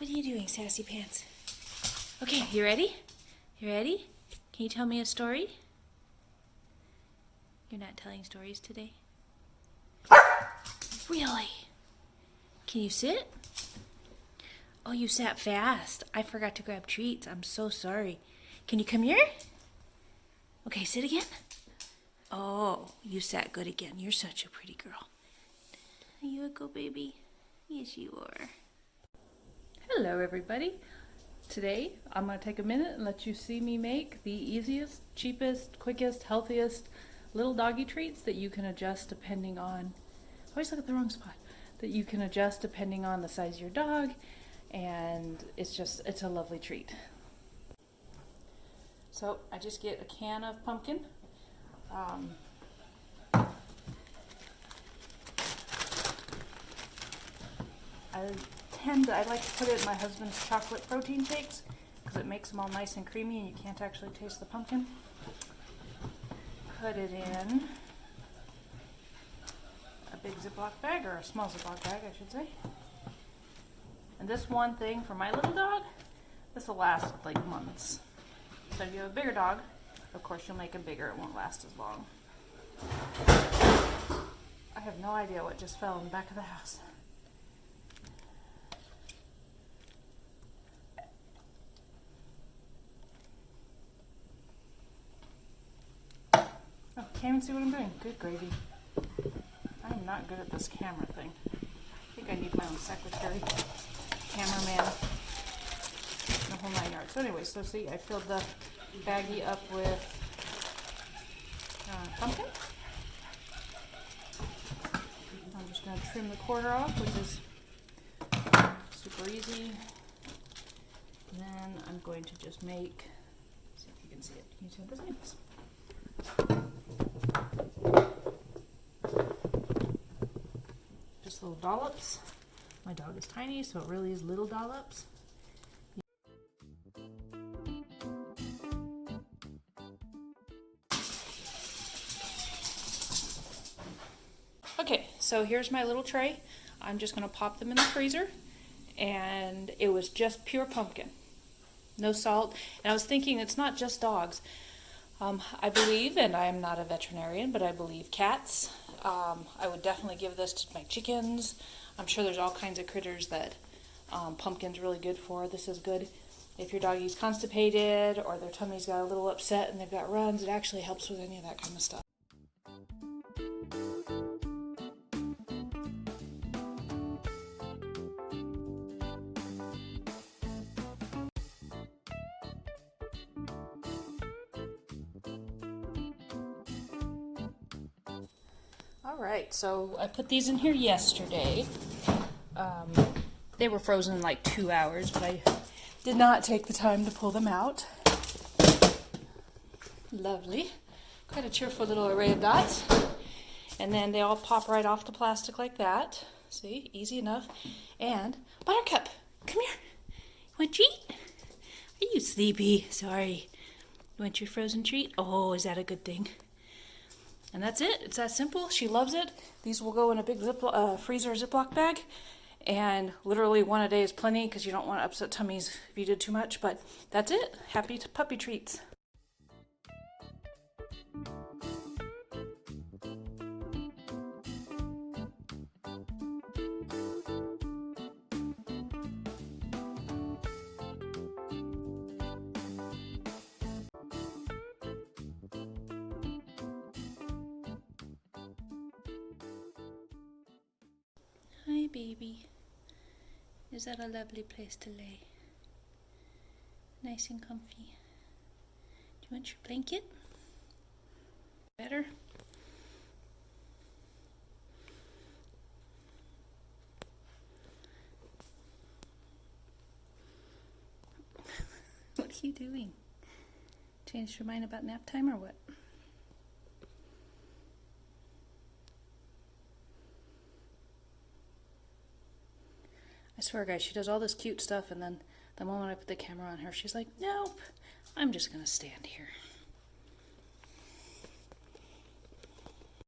What are you doing, Sassy Pants? Okay, you ready? You ready? Can you tell me a story? You're not telling stories today? Really? Can you sit? Oh, you sat fast. I forgot to grab treats. I'm so sorry. Can you come here? Okay, sit again. Oh, you sat good again. You're such a pretty girl. Are you a good baby? Yes, you are. Hello, everybody. Today, I'm going to take a minute and let you see me make the easiest, cheapest, quickest, healthiest little doggy treats that you can adjust depending on, I always look at the wrong spot, that you can adjust depending on the size of your dog, and it's a lovely treat. So I just get a can of pumpkin. I like to put it in my husband's chocolate protein shakes because it makes them all nice and creamy and you can't actually taste the pumpkin. Put it in a big Ziploc bag, or a small Ziploc bag, I should say. And this one thing for my little dog, this will last like months. So if you have a bigger dog, of course you'll make it bigger, it won't last as long. I have no idea what just fell in the back of the house. Oh, can't even see what I'm doing. Good gravy. I am not good at this camera thing. I think I need my own secretary, cameraman, the whole 9 yards. So anyway, so see, I filled the baggie up with pumpkin. I'm just going to trim the quarter off, which is super easy. And then I'm going to just make, see if you can see it. Can you see what this means? Just little dollops. My dog is tiny, so it really is little dollops. Okay, so here's my little tray. I'm just going to pop them in the freezer, and it was just pure pumpkin, no salt. And I was thinking, it's not just dogs. I believe, and I am not a veterinarian, but I believe cats. I would definitely give this to my chickens. I'm sure there's all kinds of critters that pumpkin's really good for. This is good if your doggy's constipated or their tummy's got a little upset and they've got runs. It actually helps with any of that kind of stuff. Alright, so I put these in here yesterday. They were frozen in like 2 hours, but I did not take the time to pull them out. Lovely. Quite a cheerful little array of dots. And then they all pop right off the plastic like that. See, easy enough. And Buttercup, come here. You want a treat? Are you sleepy? Sorry. You want your frozen treat? Oh, is that a good thing? And that's it. It's that simple. She loves it. These will go in a big freezer Ziploc bag. And literally one a day is plenty because you don't want to upset tummies if you did too much. But that's it. Happy puppy treats. Hi, baby. Is that a lovely place to lay? Nice and comfy. Do you want your blanket? Better? What are you doing? Changed your mind about nap time or what? I swear, guys, she does all this cute stuff, and then the moment I put the camera on her, she's like, nope, I'm just going to stand here.